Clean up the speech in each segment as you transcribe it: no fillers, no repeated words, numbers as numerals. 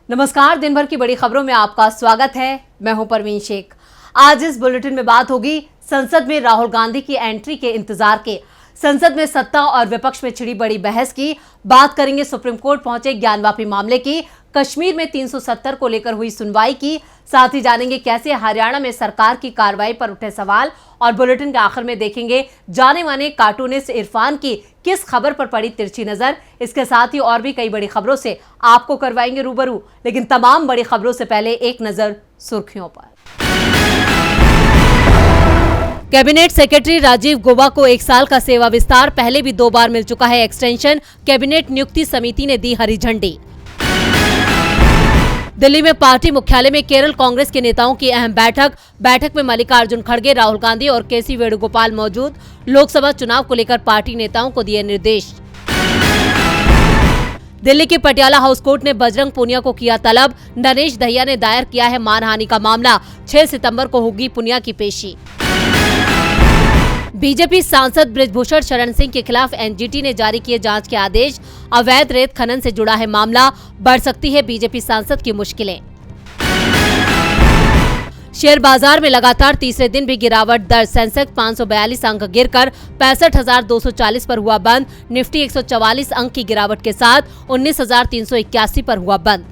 नमस्कार, दिन भर की बड़ी खबरों में आपका स्वागत है। मैं हूं परवीन शेख। आज इस बुलेटिन में बात होगी संसद में राहुल गांधी की एंट्री के इंतजार के, संसद में सत्ता और विपक्ष में छिड़ी बड़ी बहस की, बात करेंगे सुप्रीम कोर्ट पहुंचे ज्ञानवापी मामले की, कश्मीर में 370 को लेकर हुई सुनवाई की, साथ ही जानेंगे कैसे हरियाणा में सरकार की कार्रवाई पर उठे सवाल, और बुलेटिन के आखिर में देखेंगे जाने माने कार्टूनिस्ट इरफान की किस खबर पर पड़ी तिरछी नजर। इसके साथ ही और भी कई बड़ी खबरों से आपको करवाएंगे रूबरू, लेकिन तमाम बड़ी खबरों से पहले एक नजर सुर्खियों पर। कैबिनेट सेक्रेटरी राजीव गौबा को 1 साल का सेवा विस्तार, पहले भी 2 बार मिल चुका है एक्सटेंशन। कैबिनेट नियुक्ति समिति ने दी हरी झंडी। दिल्ली में पार्टी मुख्यालय में केरल कांग्रेस के नेताओं की अहम बैठक में मल्लिकार्जुन खड़गे, राहुल गांधी और केसी वेणुगोपाल मौजूद। लोकसभा चुनाव को लेकर पार्टी नेताओं को दिए निर्देश। दिल्ली के पटियाला हाउस कोर्ट ने बजरंग पूनिया को किया तलब, नरेश दहिया ने दायर किया है मानहानि का मामला। 6 सितंबर को होगी पूनिया की पेशी। बीजेपी सांसद बृजभूषण शरण सिंह के खिलाफ एनजीटी ने जारी किए जांच के आदेश। अवैध रेत खनन से जुड़ा है मामला, बढ़ सकती है बीजेपी सांसद की मुश्किलें। शेयर बाजार में लगातार तीसरे दिन भी गिरावट दर्ज, सेंसेक्स 542 अंक गिरकर 65,240 पर हुआ बंद। निफ्टी 144 अंक की गिरावट के साथ 19,381 पर हुआ बंद।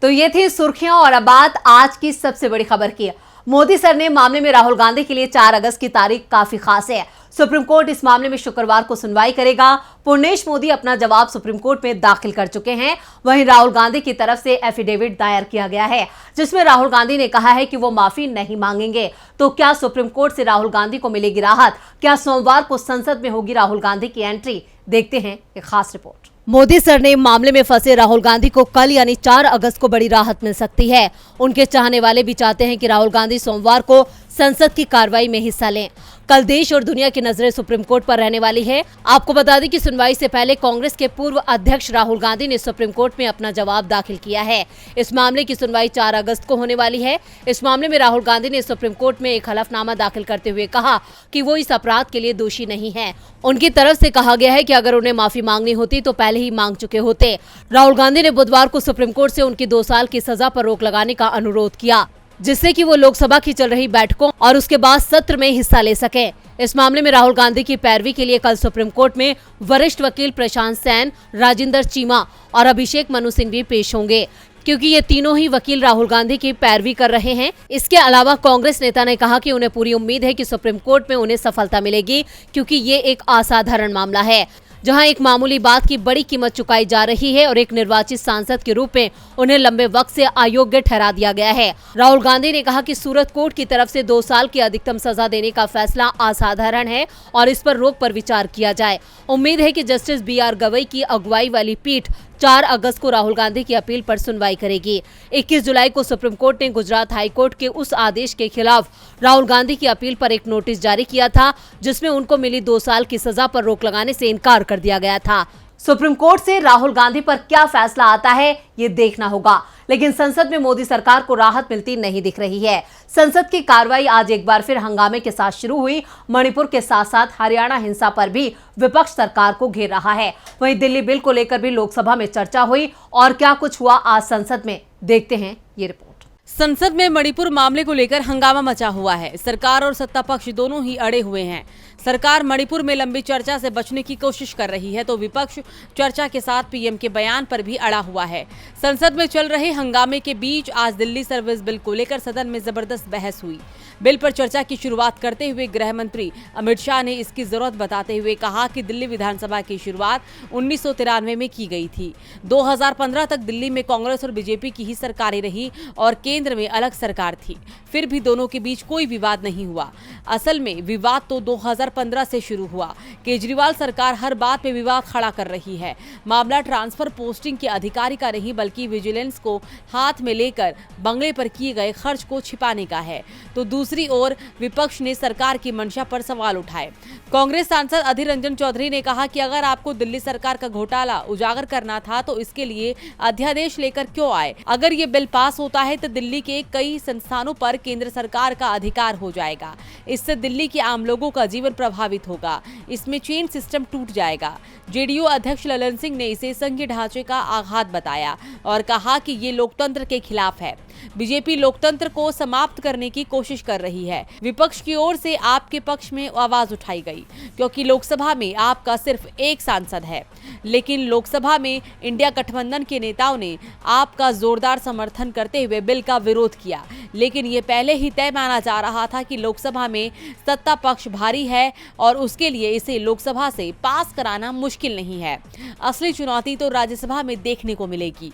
तो ये थी सुर्खियां, और अब बात आज की सबसे बड़ी खबर की। मोदी सर ने मामले में राहुल गांधी के लिए 4 अगस्त की तारीख काफी खास है। सुप्रीम कोर्ट इस मामले में शुक्रवार को सुनवाई करेगा। पूर्णेश मोदी अपना जवाब सुप्रीम कोर्ट में दाखिल कर चुके हैं। वहीं राहुल गांधी की तरफ से एफिडेविट दायर किया गया है, जिसमें राहुल गांधी ने कहा है कि वो माफी नहीं मांगेंगे। तो क्या सुप्रीम कोर्ट से राहुल गांधी को मिलेगी राहत? क्या सोमवार को संसद में होगी राहुल गांधी की एंट्री? देखते हैं एक खास रिपोर्ट। मोदी सर ने मामले में फंसे राहुल गांधी को कल यानी 4 अगस्त को बड़ी राहत मिल सकती है। उनके चाहने वाले भी चाहते हैं कि राहुल गांधी सोमवार को संसद की कार्रवाई में हिस्सा लें। कल देश और दुनिया की नजरें सुप्रीम कोर्ट पर रहने वाली है। आपको बता दें कि सुनवाई से पहले कांग्रेस के पूर्व अध्यक्ष राहुल गांधी ने सुप्रीम कोर्ट में अपना जवाब दाखिल किया है। इस मामले की सुनवाई 4 अगस्त को होने वाली है। इस मामले में राहुल गांधी ने सुप्रीम कोर्ट में एक हलफनामा दाखिल करते हुए कहा कि वो इस अपराध के लिए दोषी नहीं है। उनकी तरफ से कहा गया है कि अगर उन्हें माफी मांगनी होती तो पहले ही मांग चुके होते। राहुल गांधी ने बुधवार को सुप्रीम कोर्ट से उनकी 2 साल की सजा पर रोक लगाने का अनुरोध किया, जिससे कि वो लोकसभा की चल रही बैठकों और उसके बाद सत्र में हिस्सा ले सकें। इस मामले में राहुल गांधी की पैरवी के लिए कल सुप्रीम कोर्ट में वरिष्ठ वकील प्रशांत सेन, राजिंदर चीमा और अभिषेक मनु सिंह भी पेश होंगे, क्योंकि ये तीनों ही वकील राहुल गांधी की पैरवी कर रहे हैं। इसके अलावा कांग्रेस नेता ने कहा कि उन्हें पूरी उम्मीद है कि सुप्रीम कोर्ट में उन्हें सफलता मिलेगी, क्योंकि ये एक असाधारण मामला है जहां एक मामूली बात की बड़ी कीमत चुकाई जा रही है और एक निर्वाचित सांसद के रूप में उन्हें लंबे वक्त से अयोग्य ठहरा दिया गया है। राहुल गांधी ने कहा कि सूरत कोर्ट की तरफ से 2 साल की अधिकतम सजा देने का फैसला असाधारण है और इस पर रोक पर विचार किया जाए। उम्मीद है कि जस्टिस BR गवई की अगुवाई वाली पीठ 4 अगस्त को राहुल गांधी की अपील पर सुनवाई करेगी। 21 जुलाई को सुप्रीम कोर्ट ने गुजरात हाई कोर्ट के उस आदेश के खिलाफ राहुल गांधी की अपील पर एक नोटिस जारी किया था, जिसमें उनको मिली 2 साल की सजा पर रोक लगाने से इनकार कर दिया गया था। सुप्रीम कोर्ट से राहुल गांधी पर क्या फैसला आता है, ये देखना होगा। लेकिन संसद में मोदी सरकार को राहत मिलती नहीं दिख रही है। संसद की कार्रवाई आज एक बार फिर हंगामे के साथ शुरू हुई। मणिपुर के साथ साथ हरियाणा हिंसा पर भी विपक्ष सरकार को घेर रहा है। वहीं दिल्ली बिल को लेकर भी लोकसभा में चर्चा हुई, और क्या कुछ हुआ आज संसद में, देखते हैं ये रिपोर्ट। संसद में मणिपुर मामले को लेकर हंगामा मचा हुआ है। सरकार और सत्ता पक्ष दोनों ही अड़े हुए हैं। सरकार मणिपुर में लंबी चर्चा से बचने की कोशिश कर रही है, तो विपक्ष चर्चा के साथ पीएम के बयान पर भी अड़ा हुआ है। संसद में चल रहे हंगामे के बीच आज दिल्ली सर्विस बिल को लेकर सदन में जबरदस्त बहस हुई। बिल पर चर्चा की शुरुआत करते हुए गृह मंत्री अमित शाह ने इसकी जरूरत बताते हुए कहा कि दिल्ली विधानसभा की शुरुआत 1993 में की गई थी। 2015 तक दिल्ली में कांग्रेस और बीजेपी की ही सरकारें रही और केंद्र में अलग सरकार थी। फिर भी दोनों के बीच कोई विवाद नहीं हुआ। असल में विवाद तो 2015 से शुरू हुआ। केजरीवाल सरकार हर बात पे विवाद खड़ा कर रही है। मामला ट्रांसफर पोस्टिंग के अधिकारी का नहीं, बल्कि विजिलेंस को हाथ में लेकर बंगले पर किए गए खर्च को छिपाने का है। तो दूसरी ओर विपक्ष ने सरकार की मंशा पर सवाल उठाए। कांग्रेस सांसद अधीर रंजन चौधरी ने कहा कि अगर आपको दिल्ली सरकार का घोटाला उजागर करना था तो इसके लिए अध्यादेश लेकर क्यों आए? अगर ये बिल पास होता है तो दिल्ली के कई संस्थानों पर केंद्र सरकार का अधिकार हो जाएगा। इससे दिल्ली के आम लोगों का जीवन प्रभावित होगा। इसमें चेन सिस्टम टूट जाएगा। जेडीयू अध्यक्ष ललन सिंह ने इसे संघीय ढांचे का आघात बताया और कहा कि ये लोकतंत्र के खिलाफ है। बीजेपी लोकतंत्र को समाप्त करने की कोशिश कर रही है। विपक्ष की ओर से आप के पक्ष में आवाज उठाई गई क्योंकि लोकसभा में आपका सिर्फ एक सांसद है, लेकिन लोकसभा में इंडिया गठबंधन के नेताओं ने आपका जोरदार समर्थन करते हुए बिल का विरोध किया। लेकिन ये पहले ही तय माना जा रहा था कि लोकसभा में सत्ता पक्ष भारी है और उसके लिए इसे लोकसभा से पास कराना मुश्किल नहीं है। असली चुनौती तो राज्यसभा में देखने को मिलेगी।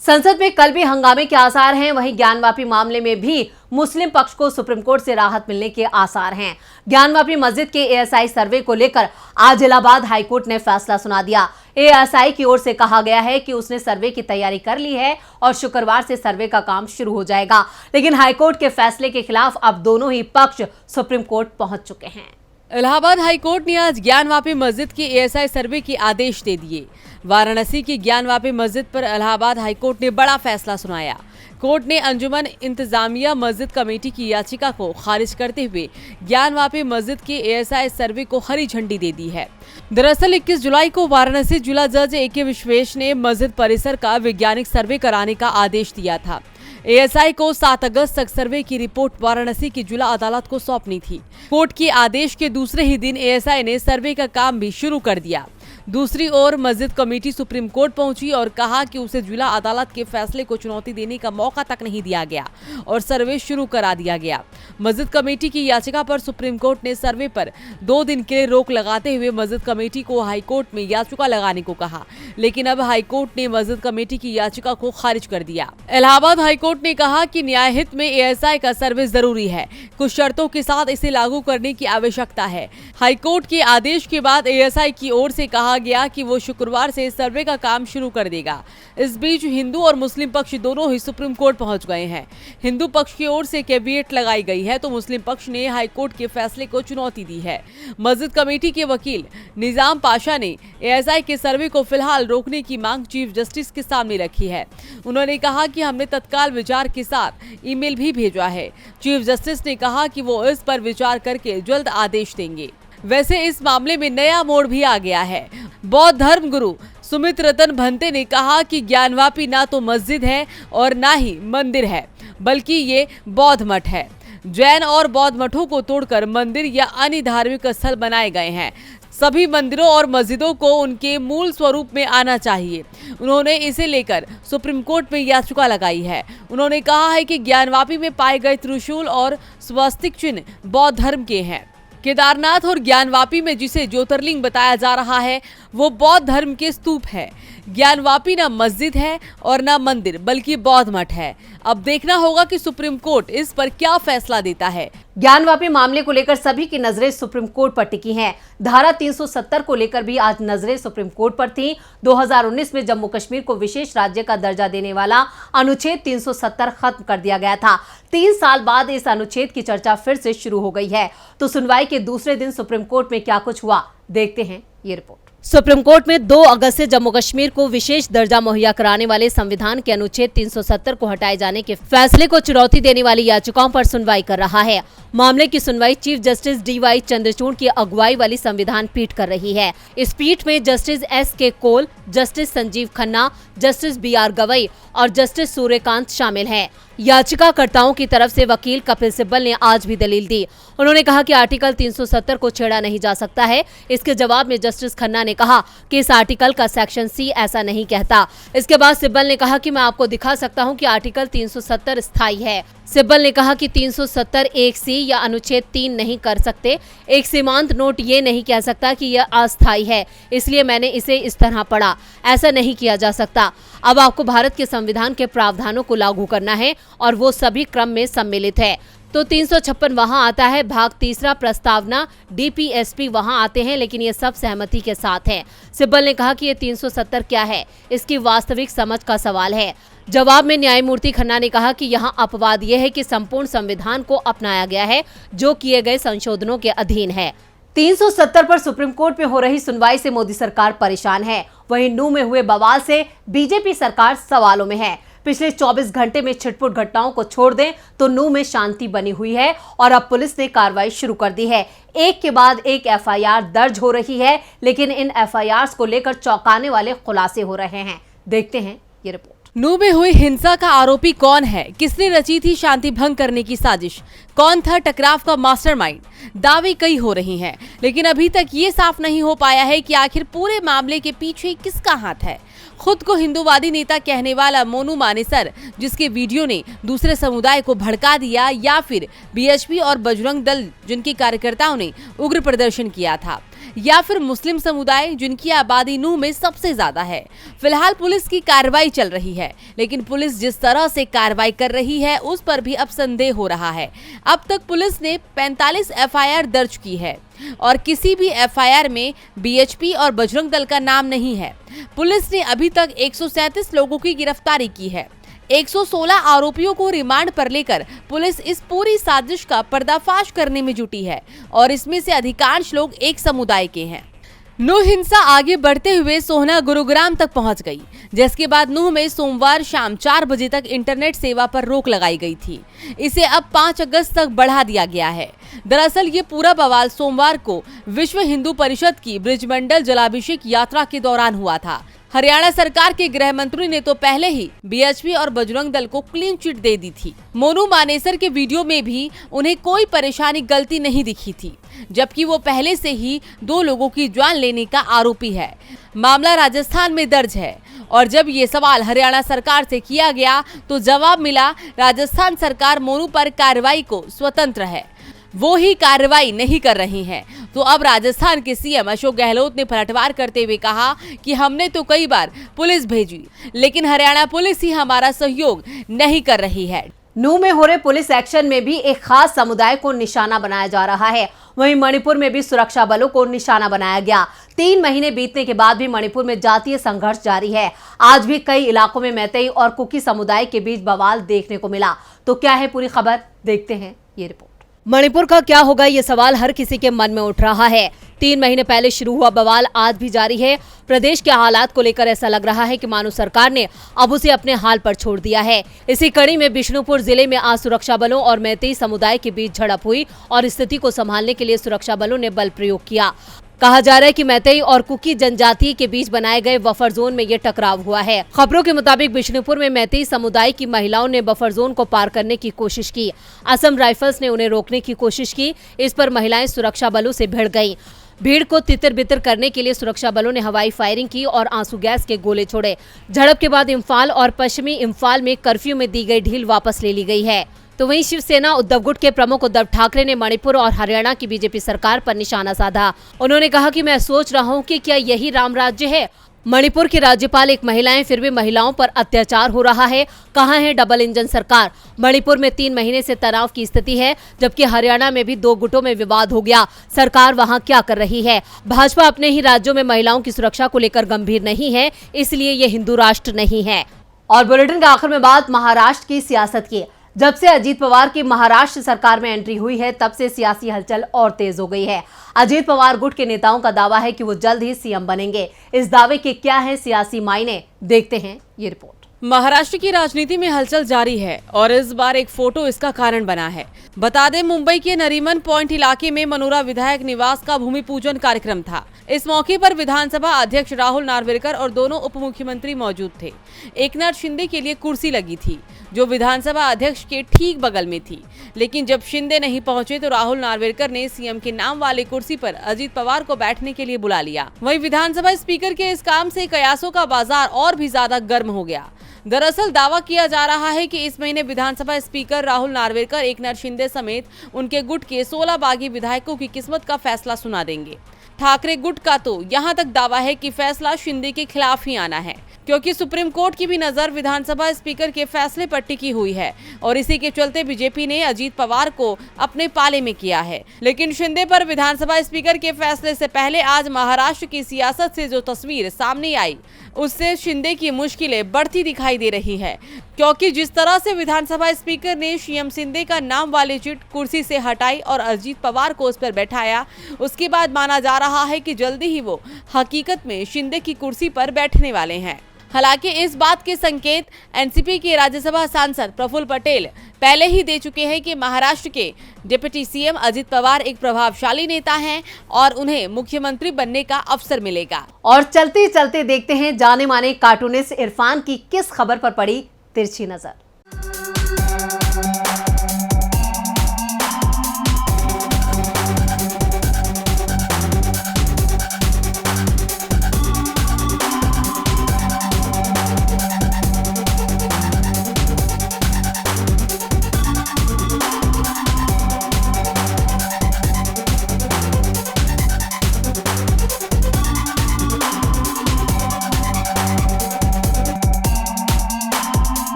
संसद में कल भी हंगामे के आसार हैं। वहीं ज्ञानवापी मामले में भी मुस्लिम पक्ष को सुप्रीम कोर्ट से राहत मिलने के आसार हैं। ज्ञानवापी मस्जिद के एएसआई सर्वे को लेकर आज इलाहाबाद हाईकोर्ट ने फैसला सुना दिया। एएसआई की ओर से कहा गया है कि उसने सर्वे की तैयारी कर ली है और शुक्रवार से सर्वे का काम शुरू हो जाएगा। लेकिन हाईकोर्ट के फैसले के खिलाफ अब दोनों ही पक्ष सुप्रीम कोर्ट पहुंच चुके हैं। इलाहाबाद हाईकोर्ट ने आज ज्ञानवापी मस्जिद के एएसआई सर्वे के आदेश दे दिए। वाराणसी की ज्ञानवापी मस्जिद पर इलाहाबाद हाईकोर्ट ने बड़ा फैसला सुनाया। कोर्ट ने अंजुमन इंतजामिया मस्जिद कमेटी की याचिका को खारिज करते हुए ज्ञानवापी मस्जिद के एएसआई सर्वे को हरी झंडी दे दी है। दरअसल 21 जुलाई को वाराणसी जिला जज ए.के. विश्वेश ने मस्जिद परिसर का वैज्ञानिक सर्वे कराने का आदेश दिया था। एएसआई को 7 अगस्त तक सर्वे की रिपोर्ट वाराणसी की जिला अदालत को सौंपनी थी। कोर्ट के आदेश के दूसरे ही दिन एएसआई ने सर्वे का काम भी शुरू कर दिया। दूसरी ओर मस्जिद कमेटी सुप्रीम कोर्ट पहुंची और कहा कि उसे जिला अदालत के फैसले को चुनौती देने का मौका तक नहीं दिया गया और सर्वे शुरू करा दिया गया। मस्जिद कमेटी की याचिका पर सुप्रीम कोर्ट ने सर्वे पर 2 दिन के लिए रोक लगाते हुए मस्जिद कमेटी को हाईकोर्ट में याचिका लगाने को कहा, लेकिन अब हाईकोर्ट ने मस्जिद कमेटी की याचिका को खारिज कर दिया। इलाहाबाद हाईकोर्ट ने कहा कि न्यायहित में एएसआई का सर्वे जरूरी है, कुछ शर्तों के साथ इसे लागू करने की आवश्यकता है। हाईकोर्ट के आदेश के बाद एएसआई की ओर से कहा गया कि वो शुक्रवार से सर्वे का काम शुरू कर देगा। इस बीच हिंदू और मुस्लिम पक्ष दोनों ही सुप्रीम कोर्ट पहुंच गए हैं। हिंदू पक्ष की ओर से कैविएट लगाई गई है तो मुस्लिम पक्ष ने हाईकोर्ट के फैसले को चुनौती दी है। मस्जिद कमेटी के वकील निजाम पाशा ने एएसआई के सर्वे को फिलहाल रोकने की मांग चीफ जस्टिस के सामने रखी है। उन्होंने कहा कि हमने तत्काल विचार के साथ ईमेल भी भेजा है। चीफ जस्टिस ने कहा कि वो इस पर विचार करके जल्द आदेश देंगे। वैसे इस मामले में नया मोड़ भी आ गया है। बौद्ध धर्म गुरु सुमित रतन भंते ने कहा कि ज्ञानवापी ना तो मस्जिद है और ना ही मंदिर है, बल्कि ये बौद्ध मठ है। जैन और बौद्ध मठों को तोड़कर मंदिर या अन्य धार्मिक स्थल बनाए गए हैं। सभी मंदिरों और मस्जिदों को उनके मूल स्वरूप में आना चाहिए। उन्होंने इसे लेकर सुप्रीम कोर्ट में याचिका लगाई है। उन्होंने कहा है कि ज्ञानवापी में पाए गए त्रिशूल और स्वस्तिक चिन्ह बौद्ध धर्म के हैं। केदारनाथ और ज्ञानवापी में जिसे ज्योतिर्लिंग बताया जा रहा है वो बौद्ध धर्म के स्तूप है। ज्ञानवापी ना मस्जिद है और ना मंदिर, बल्कि बौद्ध मठ है। अब देखना होगा कि सुप्रीम कोर्ट इस पर क्या फैसला देता है। ज्ञानवापी मामले को लेकर सभी की नजरें सुप्रीम कोर्ट पर टिकी हैं। धारा 370 को लेकर भी आज नजरें सुप्रीम कोर्ट पर थीं। 2019 में जम्मू कश्मीर को विशेष राज्य का दर्जा देने वाला अनुच्छेद 370 खत्म कर दिया गया था। 3 साल बाद इस अनुच्छेद की चर्चा फिर से शुरू हो गई है। तो सुनवाई के दूसरे दिन सुप्रीम कोर्ट में क्या कुछ हुआ, देखते हैं ये रिपोर्ट। सुप्रीम कोर्ट में 2 अगस्त से जम्मू कश्मीर को विशेष दर्जा मुहैया कराने वाले संविधान के अनुच्छेद 370 को हटाए जाने के फैसले को चुनौती देने वाली याचिकाओं पर सुनवाई कर रहा है। मामले की सुनवाई चीफ जस्टिस डीवाई चंद्रचूड़ की अगुवाई वाली संविधान पीठ कर रही है। इस पीठ में justice S K. Kaul, justice Sanjiv Khanna, justice B R. Gavai और जस्टिस सूर्यकांत शामिल हैं। याचिकाकर्ताओं की तरफ से वकील कपिल सिब्बल ने आज भी दलील दी। उन्होंने कहा कि आर्टिकल 370 को छेड़ा नहीं जा सकता है। इसके जवाब में जस्टिस खन्ना ने कहा कि इस आर्टिकल का सेक्शन सी ऐसा नहीं कहता। इसके बाद सिब्बल ने कहा कि मैं आपको दिखा सकता हूं कि आर्टिकल 370 स्थायी है। सिब्बल ने कहा कि 370 एक सी या अनुच्छेद 3 नहीं कर सकते। एक सीमांत नोट ये नहीं कह सकता कि यह अस्थायी है, इसलिए मैंने इसे इस तरह पढ़ा। ऐसा नहीं किया जा सकता। अब आपको भारत के संविधान के प्रावधानों को लागू करना है और वो सभी क्रम में सम्मिलित है। तो 356 वहां आता है, भाग 3 प्रस्तावना डीपीएसपी वहां आते हैं, लेकिन ये सब सहमति के साथ है। सिब्बल ने कहा कि ये 370 क्या है, इसकी वास्तविक समझ का सवाल है। जवाब में न्यायमूर्ति खन्ना ने कहा कि यहाँ अपवाद यह है कि संपूर्ण संविधान को अपनाया गया है जो किए गए संशोधनों के अधीन है। 370 पर सुप्रीम कोर्ट में हो रही सुनवाई से मोदी सरकार परेशान है। वहीं नू में हुए बवाल से बीजेपी सरकार सवालों में है। पिछले 24 घंटे में छिटपुट घटनाओं को छोड़ दें तो नूह में शांति बनी हुई है और अब पुलिस ने कार्रवाई शुरू कर दी है। एक के बाद एक एफआईआर दर्ज हो रही है, लेकिन इन एफआईआर को लेकर चौंकाने वाले खुलासे हो रहे हैं। देखते हैं ये रिपोर्ट। नूह में हुई हिंसा का आरोपी कौन है? किसने रची थी शांति भंग करने की साजिश? कौन था टकराव का मास्टरमाइंड? दावे कई हो रही हैं, लेकिन अभी तक ये साफ नहीं हो पाया है कि आखिर पूरे मामले के पीछे किसका हाथ है। खुद को हिंदूवादी नेता कहने वाला मोनू मानेसर, जिसके वीडियो ने दूसरे समुदाय को भड़का दिया, या फिर बीएचपी और बजरंग दल जिनके कार्यकर्ताओं ने उग्र प्रदर्शन किया था, या फिर मुस्लिम समुदाय जिनकी आबादी नूह में सबसे ज्यादा है। फिलहाल पुलिस की कार्रवाई चल रही है, लेकिन पुलिस जिस तरह से कार्रवाई कर रही है उस पर भी अब संदेह हो रहा है। अब तक पुलिस ने 45 एफआईआर दर्ज की है और किसी भी एफआईआर में बीएचपी और बजरंग दल का नाम नहीं है। पुलिस ने अभी तक 137 लोगों की गिरफ्तारी की है। 116 आरोपियों को रिमांड पर लेकर पुलिस इस पूरी साजिश का पर्दाफाश करने में जुटी है और इसमें से अधिकांश लोग एक समुदाय के हैं। नूह हिंसा आगे बढ़ते हुए सोहना गुरुग्राम तक पहुंच गई, जिसके बाद नूह में सोमवार शाम 4 बजे तक इंटरनेट सेवा पर रोक लगाई गई थी। इसे अब 5 अगस्त तक बढ़ा दिया गया है। दरअसल ये पूरा बवाल सोमवार को विश्व हिंदू परिषद की ब्रिजमंडल जलाभिषेक यात्रा के दौरान हुआ था। हरियाणा सरकार के गृह मंत्री ने तो पहले ही बीएचपी और बजरंग दल को क्लीन चिट दे दी थी। मोनू मानेसर के वीडियो में भी उन्हें कोई परेशानी गलती नहीं दिखी थी, जबकि वो पहले से ही 2 लोगों की जान लेने का आरोपी है। मामला राजस्थान में दर्ज है और जब ये सवाल हरियाणा सरकार से किया गया तो जवाब मिला, राजस्थान सरकार मोनू पर कार्रवाई को स्वतंत्र है, वो ही कार्रवाई नहीं कर रही हैं। तो अब राजस्थान के सीएम अशोक गहलोत ने पलटवार करते हुए कहा कि हमने तो कई बार पुलिस भेजी, लेकिन हरियाणा पुलिस ही हमारा सहयोग नहीं कर रही है। नूह में हो रहे पुलिस एक्शन में भी एक खास समुदाय को निशाना बनाया जा रहा है। वहीं मणिपुर में भी सुरक्षा बलों को निशाना बनाया गया। 3 महीने बीतने के बाद भी मणिपुर में जातीय संघर्ष जारी है। आज भी कई इलाकों में मैतेई और कुकी समुदाय के बीच बवाल देखने को मिला। तो क्या है पूरी खबर, देखते हैं ये रिपोर्ट। मणिपुर का क्या होगा, ये सवाल हर किसी के मन में उठ रहा है। 3 महीने पहले शुरू हुआ बवाल आज भी जारी है। प्रदेश के हालात को लेकर ऐसा लग रहा है कि मानो सरकार ने अब उसे अपने हाल पर छोड़ दिया है। इसी कड़ी में बिष्णुपुर जिले में आज सुरक्षा बलों और मैतेई समुदाय के बीच झड़प हुई और स्थिति को संभालने के लिए सुरक्षा बलों ने बल प्रयोग किया। कहा जा रहा है कि मैतेई और कुकी जनजाति के बीच बनाए गए बफर जोन में ये टकराव हुआ है। खबरों के मुताबिक बिष्णुपुर में मैतेई समुदाय की महिलाओं ने बफर जोन को पार करने की कोशिश की। असम राइफल्स ने उन्हें रोकने की कोशिश की। इस पर महिलाएं सुरक्षा बलों से भिड़ गईं। भीड़ को तितर बितर करने के लिए सुरक्षा बलों ने हवाई फायरिंग की और आंसू गैस के गोले छोड़े। झड़प के बाद इम्फाल और पश्चिमी इम्फाल में कर्फ्यू में दी गई ढील वापस ले ली गई है। तो वहीं शिवसेना उद्धव गुट के प्रमुख उद्धव ठाकरे ने मणिपुर और हरियाणा की बीजेपी सरकार पर निशाना साधा। उन्होंने कहा कि मैं सोच रहा हूं कि क्या यही राम राज्य है। मणिपुर की राज्यपाल एक महिला है, फिर भी महिलाओं पर अत्याचार हो रहा है। कहां है डबल इंजन सरकार? मणिपुर में 3 महीने से तनाव की स्थिति है, जबकि हरियाणा में भी 2 गुटों में विवाद हो गया। सरकार वहां क्या कर रही है? भाजपा अपने ही राज्यों में महिलाओं की सुरक्षा को लेकर गंभीर नहीं है, इसलिए ये हिंदू राष्ट्र नहीं है। और बुलेटिन के आखिर में बात महाराष्ट्र की सियासत की। जब से अजीत पवार की महाराष्ट्र सरकार में एंट्री हुई है, तब से सियासी हलचल और तेज हो गई है। अजीत पवार गुट के नेताओं का दावा है कि वो जल्द ही सीएम बनेंगे। इस दावे के क्या है सियासी मायने, देखते हैं ये रिपोर्ट। महाराष्ट्र की राजनीति में हलचल जारी है और इस बार एक फोटो इसका कारण बना है। बता दें, मुंबई के नरीमन पॉइंट इलाके में मनोरा विधायक निवास का भूमि पूजन कार्यक्रम था। इस मौके पर विधानसभा अध्यक्ष राहुल नार्वेकर और दोनों उप मुख्यमंत्री मौजूद थे। एकनाथ शिंदे के लिए कुर्सी लगी थी, जो विधानसभा अध्यक्ष के ठीक बगल में थी, लेकिन जब शिंदे नहीं पहुंचे तो राहुल नार्वेकर ने सीएम के नाम वाले कुर्सी पर अजीत पवार को बैठने के लिए बुला लिया। वहीं विधानसभा स्पीकर के इस काम से कयासों का बाजार और भी ज्यादा गर्म हो गया। दरअसल दावा किया जा रहा है कि इस महीने विधानसभा स्पीकर राहुल नार्वेकर एकनाथ शिंदे समेत उनके गुट के 16 बागी विधायकों की किस्मत का फैसला सुना देंगे। ठाकरे गुट का तो यहाँ तक दावा है कि फैसला शिंदे के खिलाफ ही आना है, क्योंकि सुप्रीम कोर्ट की भी नजर विधानसभा स्पीकर के फैसले पर टिकी हुई है और इसी के चलते बीजेपी ने अजीत पवार को अपने पाले में किया है। लेकिन शिंदे पर विधानसभा स्पीकर के फैसले से पहले आज महाराष्ट्र की सियासत से जो तस्वीर सामने आई, उससे शिंदे की मुश्किलें बढ़ती दिखाई दे रही है, क्योंकि जिस तरह से विधानसभा स्पीकर ने सीएम शिंदे का नाम वाली चिट कुर्सी से हटाई और अजीत पवार को उस पर बैठाया, उसके बाद माना जा रहा है कि जल्दी ही वो हकीकत में शिंदे की कुर्सी पर बैठने वाले हैं। हालांकि इस बात के संकेत एनसीपी के राज्यसभा सांसद प्रफुल्ल पटेल पहले ही दे चुके हैं कि महाराष्ट्र के डिप्टी सीएम अजित पवार एक प्रभावशाली नेता हैं और उन्हें मुख्यमंत्री बनने का अवसर मिलेगा। और चलते चलते देखते हैं जाने माने कार्टूनिस्ट इरफान की किस खबर पर पड़ी तिरछी नजर।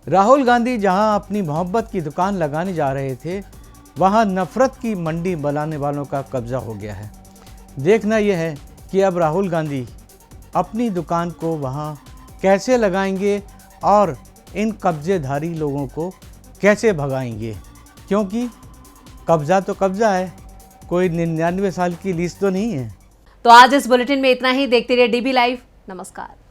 राहुल गांधी जहां अपनी मोहब्बत की दुकान लगाने जा रहे थे, वहां नफरत की मंडी बनाने वालों का कब्जा हो गया है। देखना यह है कि अब राहुल गांधी अपनी दुकान को वहां कैसे लगाएंगे और इन कब्जेधारी लोगों को कैसे भगाएंगे, क्योंकि कब्जा तो कब्जा है, कोई 99 साल की लीज तो नहीं है। तो आज इस बुलेटिन में इतना ही। देखते रहिए डीबी लाइव। नमस्कार।